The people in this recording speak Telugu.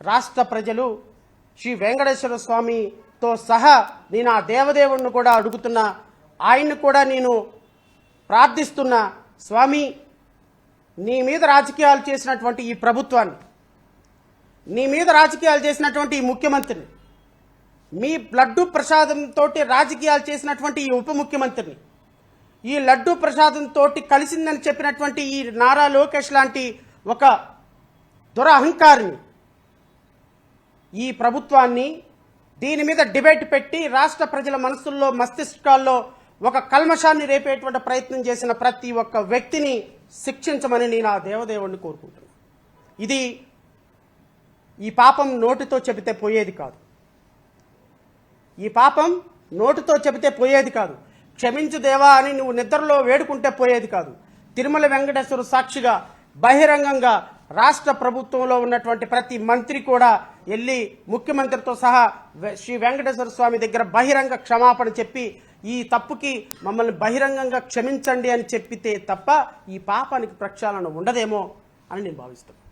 రాష్ట్ర ప్రజలు శ్రీ వెంకటేశ్వర స్వామితో సహా నేను ఆ దేవదేవుడిని కూడా అడుగుతున్నా, ఆయన్ని కూడా నేను ప్రార్థిస్తున్నా, స్వామి నీ మీద రాజకీయాలు చేసినటువంటి ఈ ప్రభుత్వాన్ని, నీ మీద రాజకీయాలు చేసినటువంటి ఈ ముఖ్యమంత్రిని, మీ లడ్డు ప్రసాదంతో రాజకీయాలు చేసినటువంటి ఈ ఉప ముఖ్యమంత్రిని, ఈ లడ్డు ప్రసాదంతో కలిసిందని చెప్పినటువంటి ఈ నారా లోకేష్ లాంటి ఒక దురహంకారిని, ఈ ప్రభుత్వాన్ని దీని మీద డిబేట్ పెట్టి రాష్ట్ర ప్రజల మనసుల్లో మస్తిష్కాల్లో ఒక కల్మషాన్ని రేపేటువంటి ప్రయత్నం చేసిన ప్రతి ఒక్క వ్యక్తిని శిక్షించమని నేను ఆ దేవదేవుడిని కోరుకుంటున్నాను. ఇది ఈ పాపం నోటితో చెబితే పోయేది కాదు. ఈ పాపం నోటితో చెబితే పోయేది కాదు. క్షమించు దేవా అని నువ్వు నిద్రలో వేడుకుంటే పోయేది కాదు. తిరుమల వెంకటేశ్వర సాక్షిగా బహిరంగంగా రాష్ట్ర ప్రభుత్వంలో ఉన్నటువంటి ప్రతి మంత్రి కూడా వెళ్ళి ముఖ్యమంత్రితో సహా శ్రీ వెంకటేశ్వర స్వామి దగ్గర బహిరంగ క్షమాపణ చెప్పి ఈ తప్పుకి మమ్మల్ని బహిరంగంగా క్షమించండి అని చెప్పితే తప్ప ఈ పాపానికి ప్రక్షాళన ఉండదేమో అని నేను భావిస్తున్నాను.